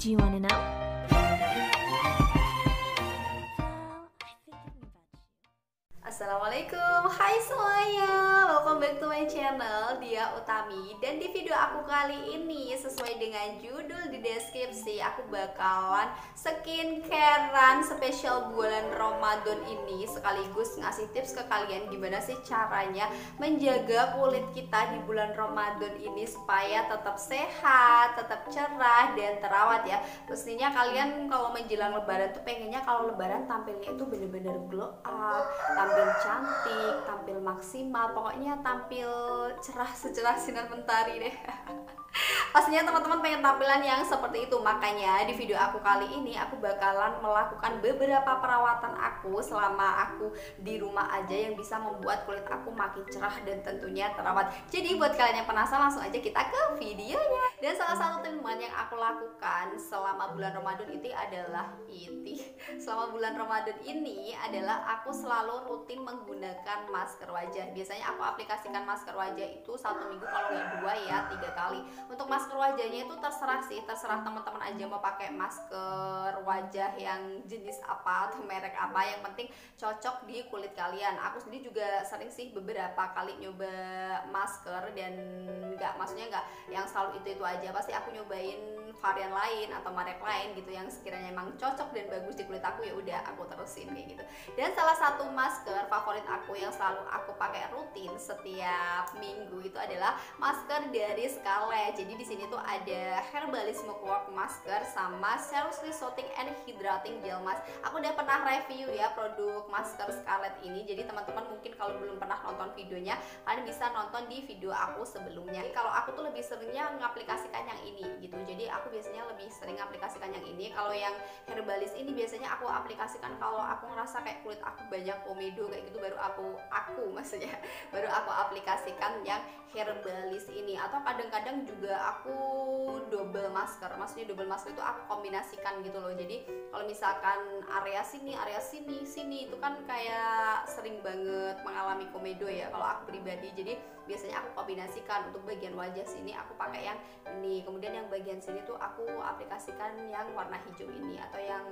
Do you wanna know? Assalamualaikum, hai semuanya, welcome back to my channel Dia Utami. Dan di video aku kali ini, sesuai dengan judul di deskripsi, aku bakalan skincarean spesial bulan Ramadan ini, sekaligus ngasih tips ke kalian gimana sih caranya menjaga kulit kita di bulan Ramadan ini supaya tetap sehat, tetap cerah dan terawat ya. Pastinya kalian kalau menjelang lebaran tuh pengennya kalau lebaran tampilnya itu bener-bener glow up, tampil cantik, tampil maksimal, pokoknya tampil cerah secerah sinar mentari deh. Pastinya teman-teman pengen tampilan yang seperti itu. Makanya di video aku kali ini aku bakalan melakukan beberapa perawatan aku selama aku di rumah aja yang bisa membuat kulit aku makin cerah dan tentunya terawat. Jadi buat kalian yang penasaran, langsung aja kita ke videonya. Dan salah satu treatment yang aku lakukan selama bulan Ramadan selama bulan Ramadan ini adalah aku selalu rutin menggunakan masker wajah. Biasanya aku aplikasikan masker wajah itu 1 minggu, kalau nggak 2 ya 3 kali. Untuk masker wajahnya itu terserah sih, terserah teman-teman aja mau pakai masker wajah yang jenis apa atau merek apa, yang penting cocok di kulit kalian. Aku sendiri juga sering sih beberapa kali nyoba masker dan maksudnya nggak yang selalu itu aja, pasti aku nyobain varian lain atau merek lain gitu yang sekiranya emang cocok dan bagus di kulit aku, ya udah aku terusin kayak gitu. Dan salah satu masker favorit aku yang selalu aku pakai rutin setiap minggu itu adalah masker dari Scarlett. Jadi di sini tuh ada Herbalist Mugwort Masker sama Seriously Soothing and Hydrating Gel Mask. Aku udah pernah review ya produk masker Scarlett ini. Jadi teman-teman mungkin kalau belum pernah nonton videonya, kalian bisa nonton di video aku sebelumnya. Kalau aku tuh lebih seringnya ngaplikasikan yang ini gitu. Jadi aku biasanya lebih sering aplikasikan yang ini. Kalau yang Herbalist ini biasanya aku aplikasikan kalau aku ngerasa kayak kulit aku banyak komedo kayak gitu, baru baru aku aplikasikan yang Herbalist ini. Atau kadang-kadang juga aku double masker. Maksudnya double masker itu aku kombinasikan gitu loh. Jadi kalau misalkan area sini itu kan kayak sering banget mengalami komedo ya kalau aku pribadi. Jadi biasanya aku kombinasikan, untuk bagian wajah sini aku pakai yang ini, kemudian yang bagian sini tuh aku aplikasikan yang warna hijau ini atau yang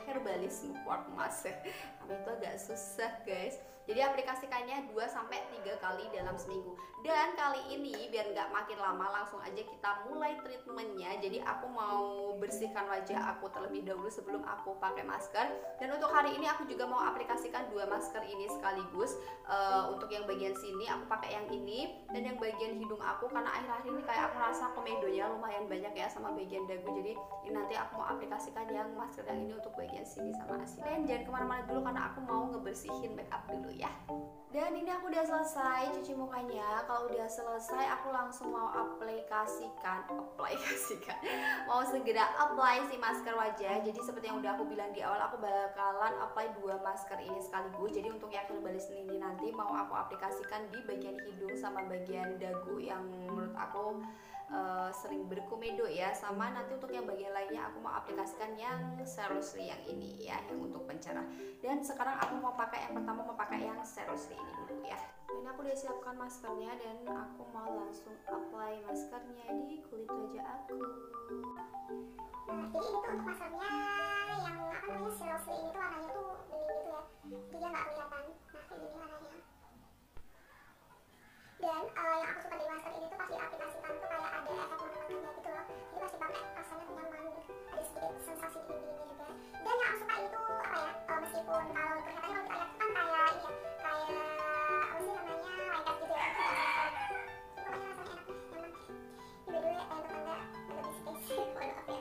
Herbalist Mugwort Mask. Tapi itu agak susah guys. Jadi aplikasikannya 2-3 kali dalam seminggu. Dan kali ini biar nggak makin lama, langsung aja kita mulai treatmentnya. Jadi aku mau bersihkan wajah aku terlebih dahulu sebelum aku pakai masker. Dan untuk hari ini aku juga mau aplikasikan 2 masker ini sekaligus. Untuk yang bagian sini aku pakai yang ini, dan yang bagian hidung aku karena akhir-akhir ini kayak aku rasa komedonya lumayan banyak ya sama bagian dagu. Jadi ini nanti aku mau aplikasikan yang masker yang ini untuk bagian sini sama sini. Dan jangan kemana-mana dulu karena aku mau ngebersihin makeup dulu ya. Dan ini aku udah selesai cuci mukanya. Kalau udah selesai aku langsung mau aplikasikan mau segera apply si masker wajah. Jadi seperti yang udah aku bilang di awal, aku bakalan apply 2 masker ini sekaligus. Jadi untuk yang Herbalist ini nanti mau aku aplikasikan di bagian hidung sama bagian dagu yang menurut aku sering berkomedo ya. Sama nanti untuk yang bagian lainnya aku mau aplikasikan yang Seriously yang ini ya, yang untuk pencerah. Dan sekarang aku mau pakai yang pertama, mau pakai yang Seriously ini dulu ya. Ini aku udah siapkan maskernya dan aku mau langsung apply maskernya di kulit wajah aku. Jadi ini tuh untuk maskernya yang Seriously ini tuh warnanya tuh bening gitu ya, jadi dia nggak kelihatan. Nah kayak gini warnanya. Dan yang aku suka dari masker ini tuh pas diaplikasikan tuh kayak ada efek menghangatnya gitu loh. Jadi pas dipakai rasanya tuh nyaman gitu, ada sedikit sensasi dingin-dinginnya juga. Dan yang aku suka itu apa ya, meskipun kalau kelihatannya kalau kita lihat kan kayak ini ya, kayak apa sih namanya, lengket gitu ya, itu nggak sama sekali. Jadi pokoknya rasanya enak, nyaman. Ini by the way untuk anda agak bisik sih, mohon maaf ya.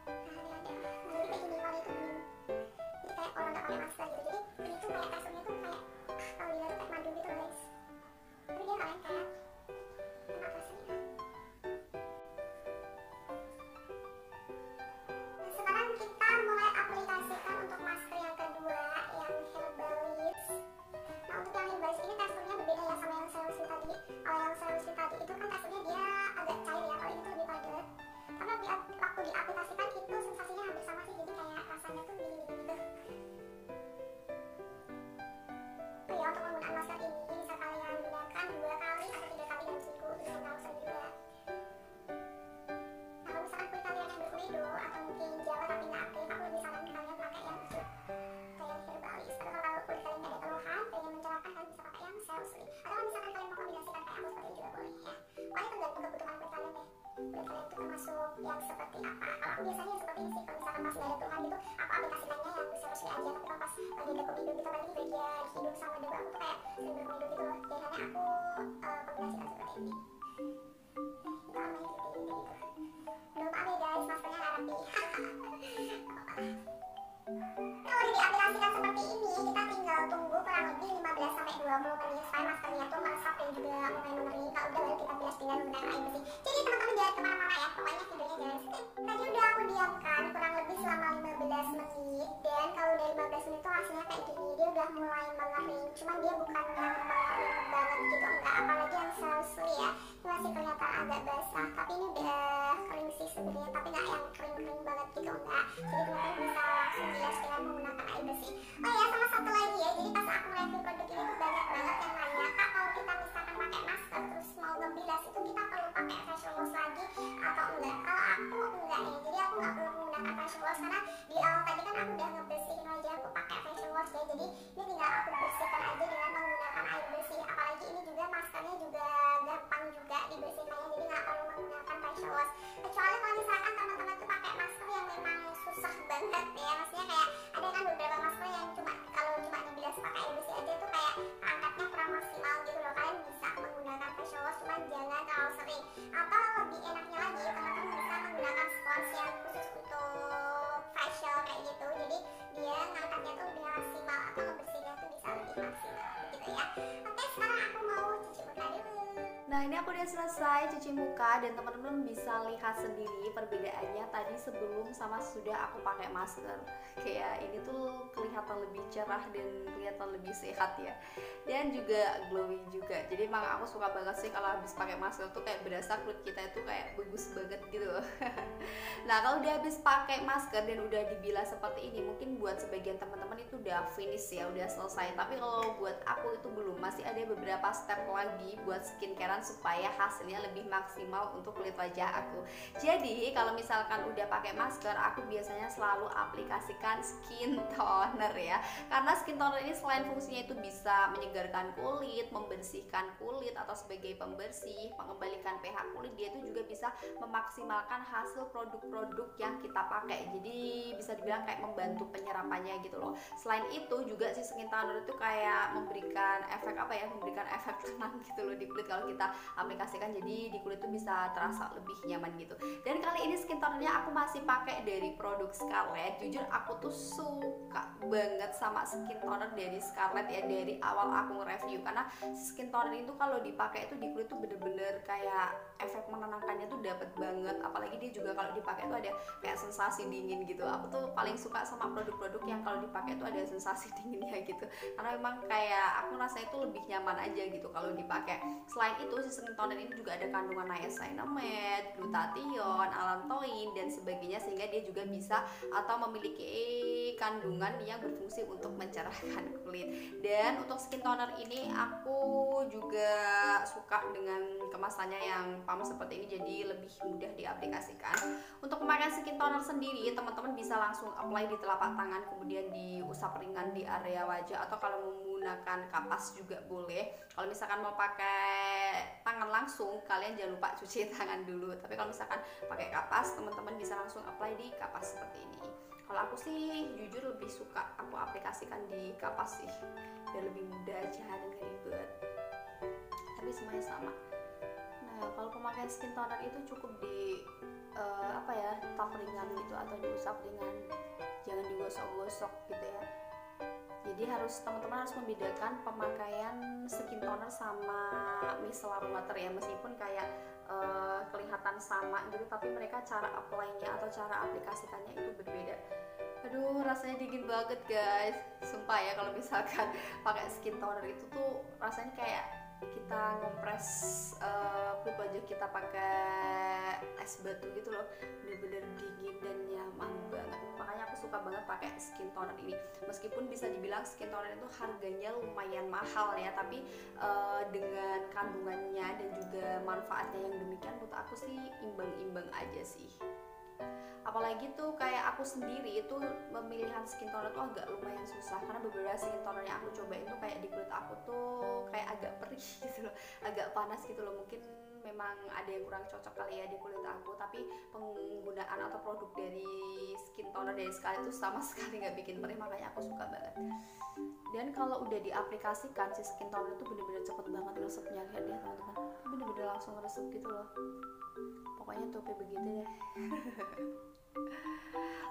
Nah ini ada, jadi kayak gini, warnanya tuh bening. Jadi kayak orang nggak pakai masker gitu. Jadi ini. Itu aman gitu. Belum paham ya guys, maskernya nggak rapi. Kalau udah diaplikasikan seperti ini, kita tinggal tunggu kurang lebih 15 sampai 20 menit supaya maskernya tuh meresap dan juga mulai mengering. Kalau udah baru kita bilas dengan menggunakan air bersih. Jadi teman-teman jangan kemana-mana ya, pokoknya videonya jangan skip. Tadi udah aku diamkan kurang lebih selama 15 menit, dan kalau udah 15 menit tuh hasilnya kayak gini. Dia udah mulai mengering, cuman dia bukan yang mengering banget gitu, enggak. Apalagi yang selesai ya, ini masih kelihatan agak basah, tapi ini udah kering sih sebenarnya, tapi nggak yang kering-kering banget gitu, enggak. Jadi teman-teman bisa langsung bilas dengan menggunakan air bersih. Oh ya, sama satu lagi ya, jadi pas aku review produk ini tuh banyak banget yang nanya, Kak, kalau kita misalkan pakai masker terus mau ngebilas itu kita perlu pakai facial wash lagi atau enggak? Kalau aku enggak ya, jadi aku nggak perlu menggunakan facial wash karena di awal tadi kan aku udah ngebersihin wajah aku pakai facial wash ya. Jadi ini tinggal aku bersihkan aja dengan menggunakan air bersih. Apalagi ini juga maskernya juga gampang juga dibersihkannya, jadi nggak perlu menggunakan facial wash. Kecuali kalau misalkan teman-teman tuh pakai masker yang memang susah banget ya, maksudnya kayak ada kan beberapa masker yang kalau cuma dibilas pakai air bersih aja tuh kayak angkatnya kurang maksimal gitu loh. Kalian bisa menggunakan facial wash, cuma jangan terlalu sering. Atau lebih enaknya lagi, teman-teman bisa menggunakan spons yang khusus untuk facial kayak gitu, jadi dia ngangkatnya tuh lebih maksimal atau ngebersihnya tuh bisa lebih maksimal gitu ya. Oke, sekarang aku mau cuci muka dulu. Nah, ini aku udah selesai cuci muka, dan teman-teman bisa lihat sendiri perbedaannya tadi sebelum sama sudah aku pakai masker. Kayak ini tuh kelihatan lebih cerah dan kelihatan lebih sehat ya, dan juga glowing juga. Jadi emang aku suka banget sih kalau habis pakai masker tuh kayak berasa kulit kita itu kayak bagus banget gitu. Nah, kalau udah habis pakai masker dan udah dibilas seperti ini, mungkin buat sebagian teman-teman itu udah finish ya, udah selesai. Tapi kalau buat aku itu belum, masih ada beberapa step lagi buat skincarean supaya hasilnya lebih maksimal untuk kulit wajah aku. Jadi kalau misalkan udah pakai masker, aku biasanya selalu aplikasikan skin toner ya. Karena skin toner ini selain fungsinya itu bisa menyegarkan kulit, membersihkan kulit atau sebagai pembersih, mengembalikan pH kulit, dia itu juga bisa memaksimalkan hasil produk-produk yang kita pakai. Jadi bisa dibilang kayak membantu penyerapannya gitu loh. Selain itu juga si skin toner itu kayak memberikan efek apa ya, memberikan efek tenang gitu loh di kulit kalau kita aplikasikan. Jadi di kulit tuh bisa terasa lebih nyaman gitu. Dan kali ini skin tonernya aku masih pakai dari produk Scarlett. Jujur aku tuh suka banget sama skin toner dari Scarlett ya, dari awal aku nge-review, karena skin toner itu kalau dipakai itu di kulit tuh bener-bener kayak efek menenangkannya tuh dapet banget. Apalagi dia juga kalau dipakai tuh ada kayak sensasi dingin gitu. Aku tuh paling suka sama produk-produk yang kalau dipakai tuh ada sensasi dinginnya gitu, karena memang kayak aku rasanya itu lebih nyaman aja gitu kalau dipakai. Selain itu si skin toner ini juga ada kandungan niacinamide, glutathione, allantoin dan sebagainya, sehingga dia juga bisa atau memiliki kandungan yang berfungsi untuk mencerahkan kulit. Dan untuk skin toner ini aku juga suka dengan kemasannya yang pump seperti ini, jadi lebih mudah diaplikasikan. Untuk pemakaian skin toner sendiri, teman-teman bisa langsung apply di telapak tangan, kemudian diusap ringan di area wajah, atau kalau menggunakan kapas juga boleh. Kalau misalkan mau pakai tangan langsung, kalian jangan lupa cuci tangan dulu. Tapi kalau misalkan pakai kapas, teman-teman bisa langsung apply di kapas seperti ini. Kalau aku sih jujur lebih suka aku aplikasikan di kapas sih, biar lebih mudah aja dan gak ribet. Tapi semuanya sama. Nah, kalau pemakaian skin toner itu cukup di tap ringan gitu atau diusap ringan, jangan digosok-gosok gitu ya. Jadi teman-teman harus membedakan pemakaian skin toner sama micellar water ya, meskipun kayak kelihatan sama gitu, tapi mereka cara apply-nya atau cara aplikasikannya itu berbeda. Aduh, rasanya dingin banget guys, sumpah ya. Kalau misalkan pakai skin toner itu tuh rasanya kayak kita ngompres kulit wajah kita pakai es batu gitu loh, bener-bener dingin dan nyaman banget. Makanya aku suka banget pakai skin toner ini, meskipun bisa dibilang skin toner itu harganya lumayan mahal ya, tapi dengan kandungannya dan juga manfaatnya yang demikian, menurut aku sih imbang-imbang aja sih. Apalagi tuh kayak aku sendiri itu pemilihan skin toner tuh agak lumayan susah, karena beberapa skin toner yang aku cobain tuh kayak di kulit aku tuh kayak kayak agak perih gitu loh, agak panas gitu loh. Mungkin memang ada yang kurang cocok kali ya di kulit aku, tapi penggunaan atau produk dari skin toner dari Scarlett itu sama sekali nggak bikin perih, makanya aku suka banget. Dan kalau udah diaplikasikan si skin toner itu bener-bener cepet banget resepnya. Lihat deh teman-teman, bener-bener langsung resep gitu loh, pokoknya tuh kayak begitu deh.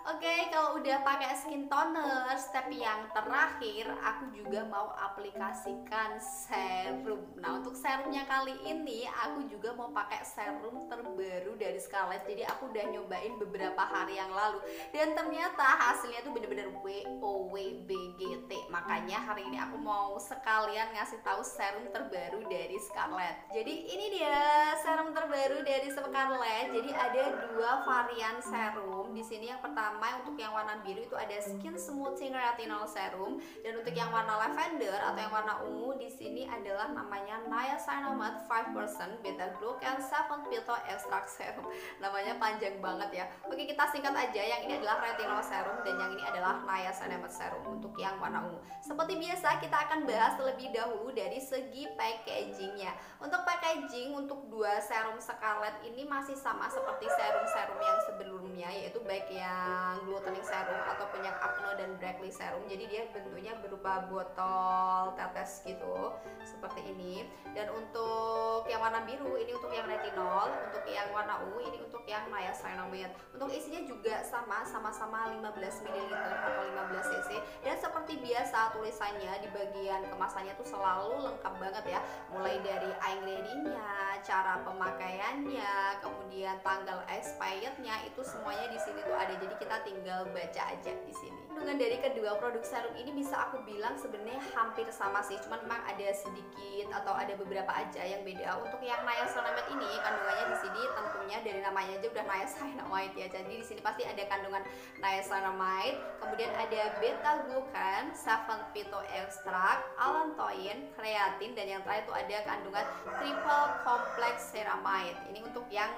Oke, kalau udah pakai skin toner, step yang terakhir aku juga mau aplikasikan serum. Nah, untuk serumnya kali ini aku juga mau pakai serum terbaru dari Scarlett. Jadi aku udah nyobain beberapa hari yang lalu dan ternyata hasilnya tuh bener-bener WOWBGT. Makanya hari ini aku mau sekalian ngasih tahu serum terbaru dari Scarlett. Jadi ini dia serum terbaru dari Scarlett. Jadi ada dua varian serum di sini. Yang pertama untuk yang warna biru itu ada Skin Smoothing Retinol Serum, dan untuk yang warna lavender atau yang warna ungu di sini adalah namanya Niacinamide 5% Beta Glucan 7 Phyto Extract Serum. Namanya panjang banget ya. Oke, kita singkat aja. Yang ini adalah retinol serum dan yang ini adalah Niacinamide Serum untuk yang warna ungu. Seperti biasa kita akan bahas terlebih dahulu dari segi packagingnya. Untuk packaging untuk dua serum Scarlett ini masih sama seperti serum-serum yang sebelumnya, yaitu baik yang Glutaning Serum ataupun yang Acne dan Brightly Serum. Jadi dia bentuknya berupa botol tetes gitu seperti ini. Dan untuk yang warna biru ini untuk yang retinol, untuk yang warna ungu ini untuk yang niacinamide. Untuk isinya juga sama-sama 15 ml atau 15 cc. Dan seperti biasa tulisannya di bagian kemasannya tuh selalu lengkap banget ya. Mulai dari ingredient-nya, cara pemakaiannya, kemudian tanggal expirednya, itu semuanya di sini tuh ada. Jadi kita tinggal baca aja di sini. Kandungan dari kedua produk serum ini bisa aku bilang sebenarnya hampir sama sih, cuman memang ada sedikit atau ada beberapa aja yang beda. Untuk yang niacinamide ini kandungannya di sini tentunya dari namanya aja udah niacinamide ya. Jadi di sini pasti ada kandungan niacinamide, kemudian ada beta glucan, 7 phyto extract, allantoin, kreatin, dan yang terakhir itu ada kandungan triple complex ceramide. Ini untuk yang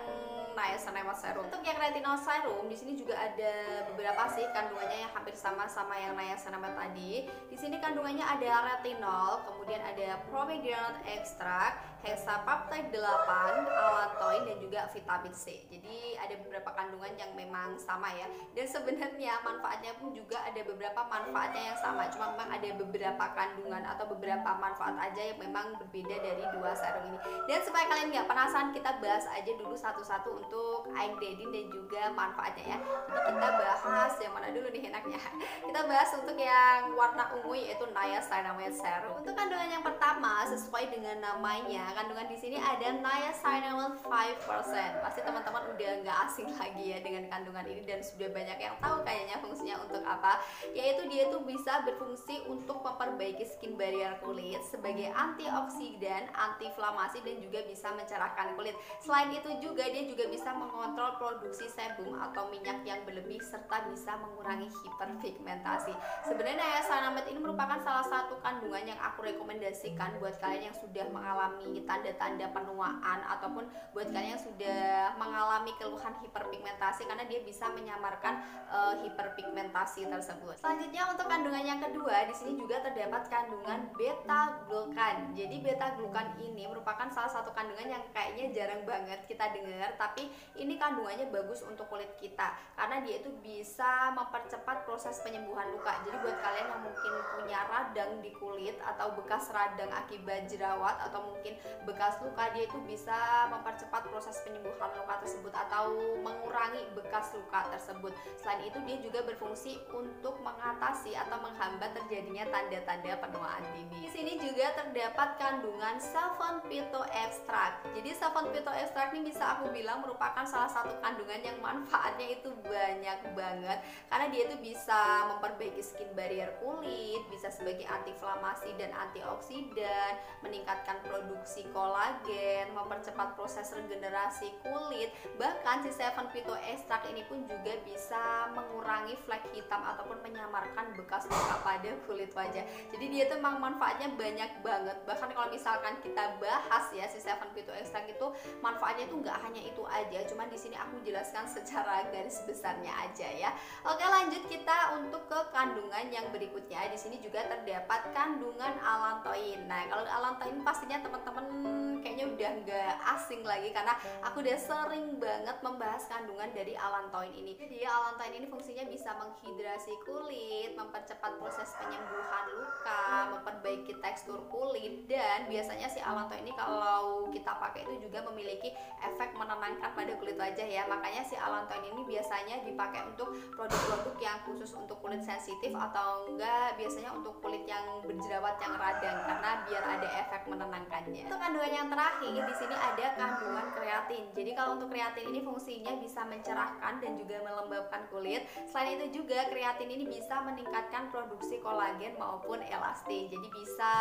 niacinamide serum. Untuk yang retinol serum di sini juga ada beberapa sih kandungannya yang hampir sama yang niacinamide tadi. Di sini kandungannya ada retinol, kemudian ada pomegranate extract, hexapeptide 8, allantoin, dan juga vitamin C. Jadi ada beberapa kandungan yang memang sama ya. Dan sebenarnya manfaatnya pun juga ada beberapa manfaatnya yang sama. Cuma memang ada beberapa kandungan atau beberapa manfaat aja yang memang berbeda dari dua serum ini. Dan supaya kalian nggak penasaran, kita bahas aja dulu satu-satu untuk ingredient dan juga manfaatnya ya. Jadi kita bahas yang mana dulu nih enaknya. Kita bahas untuk yang warna ungu yaitu niacinamide serum. Untuk kandungan yang pertama sesuai dengan namanya, kandungan di sini ada niacinamide 5%. Pasti teman-teman udah nggak asing lagi ya dengan kandungan ini dan sudah banyak yang tahu kayaknya fungsinya untuk apa. Yaitu dia tuh bisa berfungsi untuk memperbaiki skin barrier kulit sebagai antioksidan, antiinflamasi, dan juga bisa mencerahkan kulit. Selain itu juga dia juga bisa mengontrol produksi sebum atau minyak yang berlebih serta bisa mengurangi hiperpigmentasi. Sebenarnya niacinamide ini merupakan salah satu kandungan yang aku rekomendasikan buat kalian yang sudah mengalami tanda-tanda penuaan ataupun buat kalian yang sudah mengalami keluhan hiperpigmentasi, karena dia bisa menyamarkan hiperpigmentasi tersebut. Selanjutnya untuk kandungan yang kedua, di sini juga terdapat kandungan beta glucan. Jadi beta glucan ini merupakan salah satu kandungan yang kayaknya jarang banget kita dengar, tapi ini kandungannya bagus untuk kulit kita karena dia itu bisa mempercepat proses penyembuhan luka. Jadi buat kalian yang mungkin punya radang di kulit atau bekas radang akibat jerawat atau mungkin bekas luka, dia itu bisa mempercepat proses penyembuhan luka tersebut atau mengurangi bekas luka tersebut. Selain itu dia juga berfungsi untuk mengatasi atau menghambat terjadinya tanda-tanda penuaan dini. Di sini juga terdapat kandungan 7 phyto extract. Jadi 7 phyto extract ini bisa aku bilang merupakan salah satu kandungan yang manfaatnya itu banyak banget karena dia itu bisa memperbaiki skin barrier kulit, bisa sebagai antiinflamasi dan antioksidan, meningkatkan produksi kolagen, mempercepat proses regenerasi kulit. Bahkan si 7 phyto extract ini pun juga bisa mengurangi flek hitam ataupun menyamarkan bekas luka pada kulit wajah. Jadi dia tuh memang manfaatnya banyak banyak banget. Bahkan kalau misalkan kita bahas ya si 7 Pitu Extract itu manfaatnya itu nggak hanya itu aja, cuman di sini aku jelaskan secara garis besarnya aja ya. Oke, lanjut kita untuk ke kandungan yang berikutnya. Di sini juga terdapat kandungan allantoin. Nah, kalau allantoin pastinya teman-teman kayaknya udah nggak asing lagi karena aku udah sering banget membahas kandungan dari allantoin ini. Jadi allantoin ini fungsinya bisa menghidrasi kulit, mempercepat proses penyembuhan luka, memperbaiki tekstur kulit, dan biasanya si allantoin ini kalau kita pakai itu juga memiliki efek menenangkan pada kulit wajah ya. Makanya si allantoin ini biasanya dipakai untuk produk-produk yang khusus untuk kulit sensitif atau enggak biasanya untuk kulit yang berjerawat yang radang karena biar ada efek menenangkannya. Untuk kandungan yang terakhir di sini ada kandungan kreatin. Jadi kalau untuk kreatin ini fungsinya bisa mencerahkan dan juga melembabkan kulit. Selain itu juga kreatin ini bisa meningkatkan produksi kolagen maupun elastin. Jadi bisa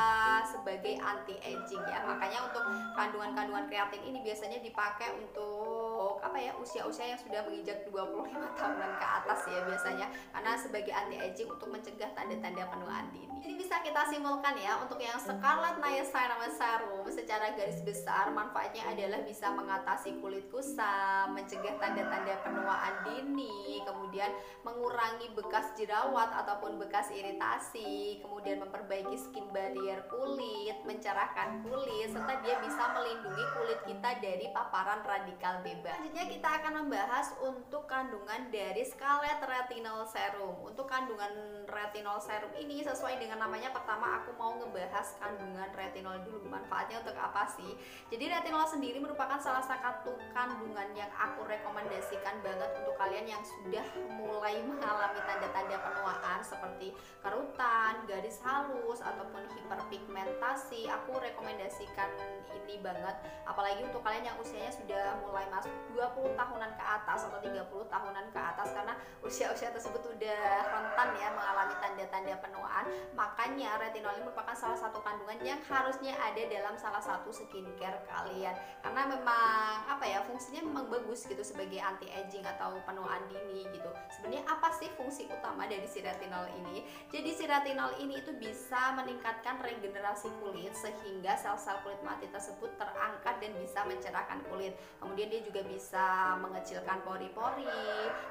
sebagai anti aging ya. Makanya untuk kandungan-kandungan kreatin ini biasanya dipakai untuk apa ya, usia-usia yang sudah menginjak 25 tahunan ke atas ya biasanya, karena sebagai anti aging untuk mencegah tanda-tanda penuaan dini. Jadi bisa kita simpulkan ya, untuk yang Scarlet Niacinamide Serum secara garis besar manfaatnya adalah bisa mengatasi kulit kusam, mencegah tanda-tanda penuaan dini, kemudian mengurangi bekas jerawat ataupun bekas iritasi, kemudian memperbaiki skin barrier kulit, mencerahkan kulit, serta dia bisa melindungi kulit kita dari paparan radikal bebas. Selanjutnya kita akan membahas untuk kandungan dari Scarlet Retinol Serum. Untuk kandungan retinol serum ini sesuai dengan namanya, pertama aku mau ngebahas kandungan retinol dulu. Manfaatnya untuk apa sih? Jadi retinol sendiri merupakan salah satu kandungan yang aku rekomendasikan banget untuk kalian yang sudah mulai mengalami tanda-tanda penuaan seperti kerutan, garis halus, ataupun hiperpigmentasi. Aku rekomendasikan ini banget, apalagi untuk kalian yang usianya sudah mulai masuk 20 tahunan ke atas atau 30 tahunan ke atas, karena usia-usia tersebut udah rentan ya mengalami tanda-tanda penuaan. Makanya retinol ini merupakan salah satu kandungan yang harusnya ada dalam salah satu skincare kalian, karena memang apa ya, fungsinya memang bagus gitu sebagai anti aging atau penuaan dini gitu. Sebenarnya apa sih fungsi utama dari si retinol ini? Jadi si retinol ini itu bisa meningkatkan regenerasi kulit sehingga sel-sel kulit mati tersebut terangkat dan bisa mencerahkan kulit. Kemudian dia juga bisa mengecilkan pori-pori,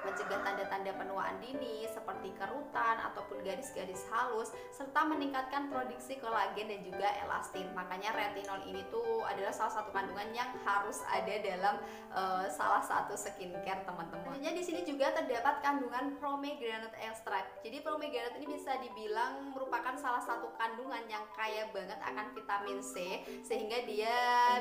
mencegah tanda-tanda penuaan dini seperti kerutan ataupun garis-garis halus, serta meningkatkan produksi kolagen dan juga elastin. Makanya retinol ini tuh adalah salah satu kandungan yang harus ada dalam salah satu skincare teman-teman. Di sini juga terdapat kandungan pomegranate extract. Jadi pomegranate ini bisa dibilang merupakan salah satu kandungan yang kaya banget akan vitamin C, sehingga dia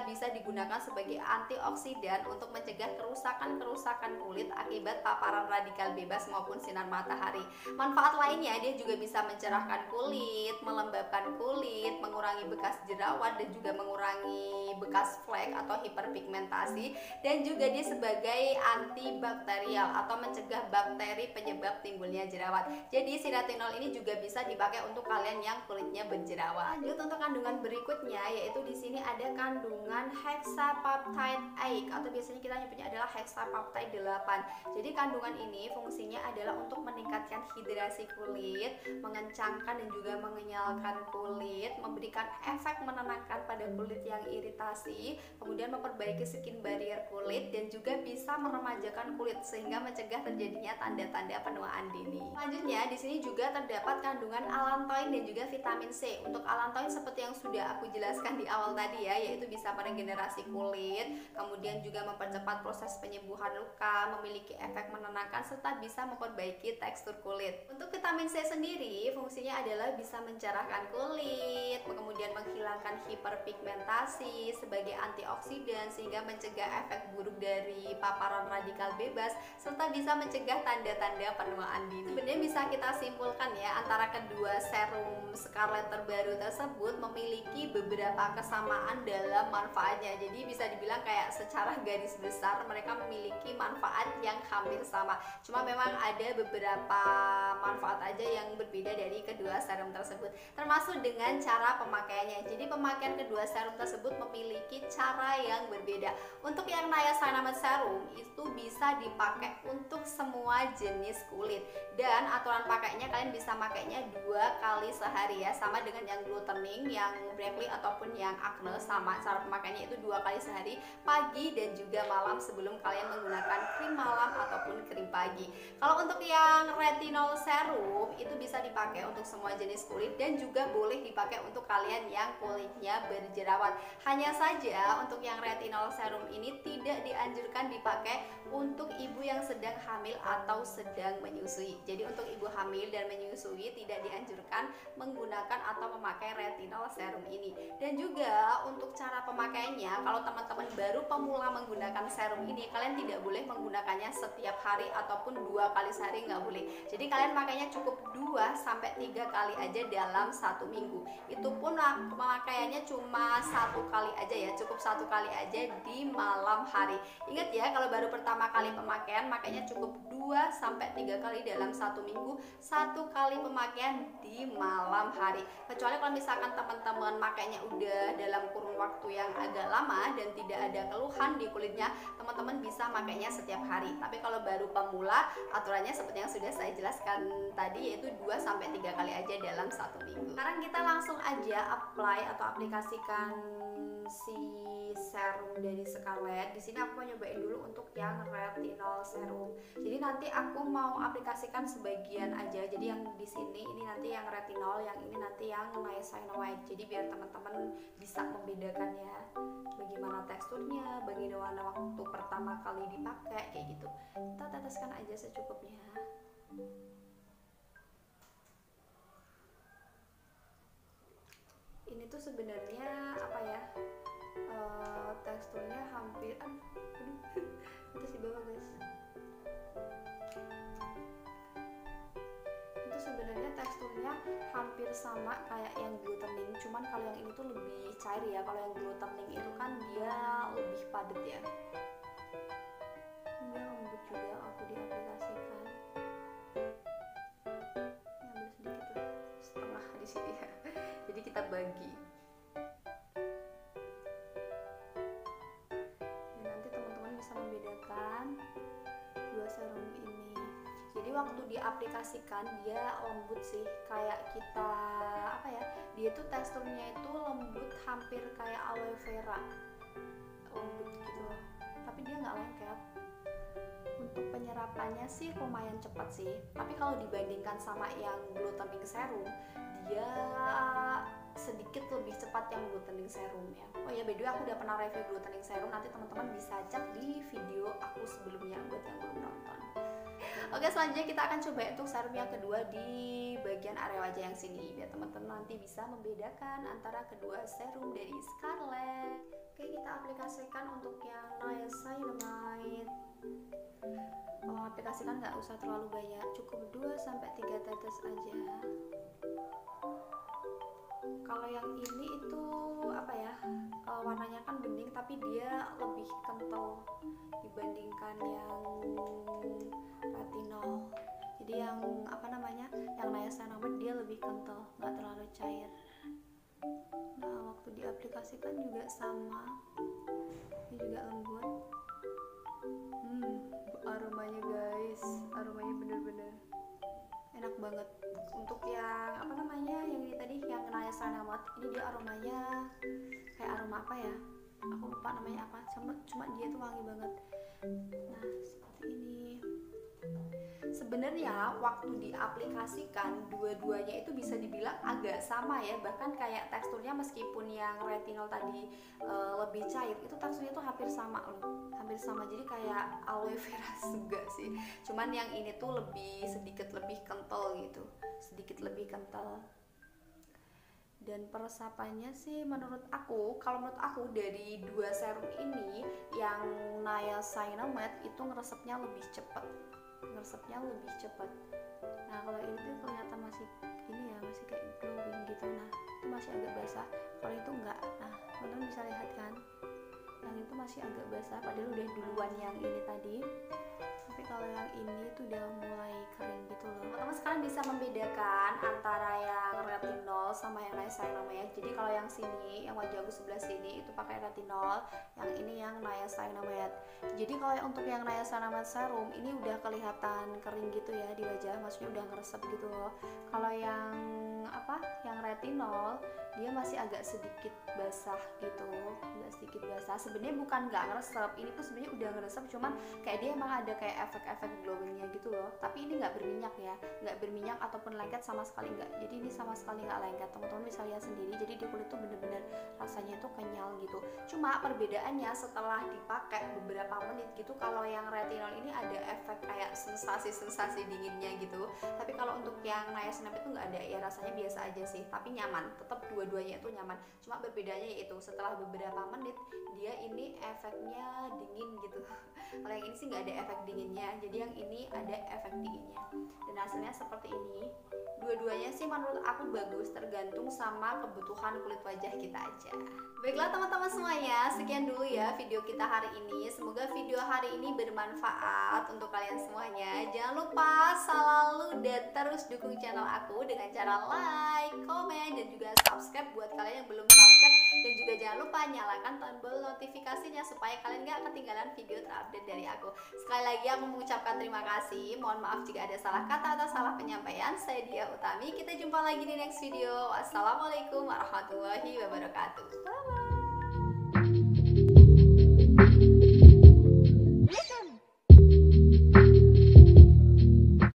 bisa digunakan sebagai antioksidan untuk mencegah kerusakan kulit akibat paparan radikal bebas maupun sinar matahari. Manfaat lainnya, dia juga bisa mencerahkan kulit, melembabkan kulit, mengurangi bekas jerawat dan juga mengurangi bekas flek atau hiperpigmentasi, dan juga dia sebagai antibakterial atau mencegah bakteri penyebab timbulnya jerawat. Jadi si retinol ini juga bisa dipakai untuk kalian yang kulitnya berjerawat. Lanjut untuk kandungan berikutnya, yaitu di sini ada kandungan hexapeptide 8 atau biasanya kita nyebutnya adalah hexapeptide 8. Jadi kandungan ini fungsinya adalah untuk meningkatkan hidrasi kulit, mengencangkan dan juga mengenyalkan kulit, memberikan efek menenangkan pada kulit yang iritasi, kemudian memperbaiki skin barrier kulit, dan juga bisa meremajakan kulit sehingga mencegah terjadinya tanda-tanda penuaan dini. Selanjutnya di sini juga terdapat kandungan allantoin dan juga vitamin C. Untuk allantoin seperti yang sudah aku jelaskan di awal tadi ya, yaitu bisa meregenerasi kulit, kemudian juga mempercepat proses penyembuhan luka, memiliki efek menenangkan, serta bisa memperbaiki tekstur kulit. Untuk vitamin C sendiri fungsinya adalah bisa mencerahkan kulit, kemudian menghilangkan hiperpigmentasi sebagai antioksidan sehingga mencegah efek buruk dari paparan radikal bebas, serta bisa mencegah tanda-tanda penuaan dini. Sebenarnya bisa kita simpulkan ya, antara kedua serum Scarlet terbaru tersebut memiliki beberapa kesamaan dalam manfaatnya. Jadi bisa dibilang kayak secara garis besar mereka memiliki manfaat yang hampir sama. Cuma memang ada beberapa manfaat aja yang berbeda dari kedua serum tersebut, termasuk dengan cara pemakaiannya. Jadi pemakaian kedua serum tersebut memiliki cara yang berbeda. Untuk yang niacinamide serum itu bisa dipakai untuk semua jenis kulit, dan aturan pakainya kalian bisa makainya 2 kali sehari ya, sama dengan yang glutening, yang breakly ataupun yang acne, sama cara pemakaiannya itu 2 kali sehari, pagi dan juga malam sebelum kalian menggunakan krim malam ataupun krim pagi. Kalau untuk yang retinol serum itu bisa dipakai untuk semua jenis kulit dan juga boleh dipakai untuk kalian yang kulitnya berjerawat. Hanya saja untuk yang retinol serum ini tidak dianjurkan dipakai untuk ibu yang sedang hamil atau sedang menyusui. Jadi untuk ibu hamil dan menyusui tidak dianjurkan menggunakan atau memakai retinol serum ini. Dan juga untuk cara pemakaiannya, kalau teman-teman baru pemula menggunakan serum ini, kalian tidak boleh menggunakannya setiap hari ataupun 2 kali sehari, nggak boleh. Jadi kalian makainya cukup 2-3 kali aja dalam 1 minggu. Itu pun pemakaiannya cuma 1 kali aja ya, cukup 1 kali aja di malam hari. Ingat ya, kalau baru pertama kali pemakaian makainya cukup 2-3 kali dalam 1 minggu, 1 kali pemakaian di malam hari. Kecuali kalau misalkan teman-teman makainya udah dalam kurun waktu yang agak lama dan tidak ada keluhan di kulitnya, teman-teman bisa makainya setiap hari. Tapi kalau baru pemula, aturannya seperti yang sudah saya jelaskan tadi, yaitu 2-3 kali aja dalam 1 minggu. Sekarang kita langsung aja apply atau aplikasikan si serum dari Scarlett. Di sini aku mau nyobain dulu untuk yang retinol serum. Jadi nanti aku mau aplikasikan sebagian aja. Jadi yang di sini ini nanti yang retinol, yang ini nanti yang niacinamide. Jadi biar teman-teman bisa membedakan ya, bagaimana teksturnya, bagaimana waktu pertama kali dipakai, kayak gitu. Kita teteskan aja secukupnya. Ini tuh sebenarnya apa ya, teksturnya hampir itu di bawah guys. Itu sebenarnya teksturnya hampir sama kayak yang glutening, cuman kalau yang ini tuh lebih cair ya. Kalau yang glutening itu kan dia lebih padat ya. Dia lembut juga aku diaplikasikan. Ambil sedikit lah, setengah di sini ya. Jadi kita bagi. Dan nanti teman-teman bisa membedakan dua serum ini. Jadi waktu diaplikasikan dia lembut sih, kayak kita apa ya? Dia tuh teksturnya itu lembut hampir kayak aloe vera. Lembut gitu loh. Tapi dia nggak lengket. Untuk penyerapannya sih lumayan cepat sih. Tapi kalau dibandingkan sama yang glutening serum, dia sedikit lebih cepat yang glutening serum ya. Oh ya, by the way aku udah pernah review glutening serum, nanti teman-teman bisa cek di video aku sebelumnya buat yang belum nonton. Oke, selanjutnya kita akan coba untuk serum yang kedua di bagian area wajah yang sini, biar teman-teman nanti bisa membedakan antara kedua serum dari Scarlett. Oke, kita aplikasikan untuk yang niacinamide. Aplikasikan nggak usah terlalu banyak, cukup 2-3 tetes aja. Kalau yang ini itu apa ya, warnanya kan bening tapi dia lebih kental dibandingkan yang retinol. Jadi yang apa namanya, yang niacinamide dia lebih kental, nggak terlalu cair. Nah waktu diaplikasikan juga sama, ini juga lembut. Aromanya guys, aromanya bener-bener enak banget. Untuk yang apa namanya, yang ini tadi yang niacinamide, ini dia aromanya kayak aroma apa ya, aku lupa namanya apa, cuma dia tuh wangi banget. Nah seperti ini. Sebenarnya waktu diaplikasikan dua-duanya itu bisa dibilang agak sama ya, bahkan kayak teksturnya meskipun yang retinol tadi lebih cair, itu teksturnya tuh hampir sama loh, hampir sama. Jadi kayak aloe vera juga sih, cuman yang ini tuh sedikit lebih kental gitu, sedikit lebih kental. Dan peresapannya sih kalau menurut aku dari dua serum ini, yang niacinamide itu ngeresepnya lebih cepet. Nah kalau ini tuh kelihatan masih ini ya, masih kayak glowing gitu. Nah itu masih agak basah, kalau itu enggak. Nah teman-teman bisa lihat kan, yang itu masih agak basah padahal udah duluan yang ini tadi. Tapi kalau yang ini tuh udah mulai kering gitu loh. Teman-teman sekarang bisa membedakan antara yang retinol sama yang niacinamide. Jadi kalau yang sini, yang wajah aku sebelah sini itu pakai retinol, yang ini yang niacinamide. Jadi kalau untuk yang niacinamide serum ini udah kelihatan kering gitu ya di wajah, maksudnya udah ngeresep gitu loh. Kalau yang yang retinol dia masih agak sedikit basah gitu, agak sedikit basah. Sebenarnya bukan nggak ngeresep, ini tuh sebenarnya udah ngeresep, cuman kayak dia emang ada kayak efek-efek glowingnya gitu loh. Tapi ini nggak berminyak ya, nggak berminyak ataupun lengket sama sekali nggak. Jadi ini sama sekali nggak lengket, teman-teman bisa lihat sendiri. Jadi di kulit tuh bener-bener rasanya tuh kenyal gitu. Cuma perbedaannya setelah dipakai beberapa menit gitu, kalau yang retinol ini ada efek kayak sensasi dinginnya gitu. Tapi kalau untuk yang niacinamide itu nggak ada ya, rasanya biasa aja sih. Tapi nyaman, tetap dua-duanya itu nyaman. Cuma berbedanya yaitu setelah beberapa menit dia ini efeknya dingin gitu. Kalau yang ini sih nggak ada efek dinginnya, jadi yang ini ada efek dinginnya. Dan hasilnya seperti ini. Dua-duanya sih menurut aku bagus, tergantung sama kebutuhan kulit wajah kita aja. Baiklah teman-teman semuanya, sekian dulu ya video kita hari ini. Semoga video hari ini bermanfaat untuk kalian semuanya. Jangan lupa selalu dan terus dukung channel aku dengan cara like, komen, dan juga subscribe buat kalian yang belum subscribe. Dan juga jangan lupa nyalakan tombol notifikasinya supaya kalian gak ketinggalan video terupdate dari aku. Sekali lagi aku mengucapkan terima kasih. Mohon maaf jika ada salah kata atau salah penyampaian. Saya Dia Utami. Kita jumpa lagi di next video. Wassalamualaikum warahmatullahi wabarakatuh. Bye.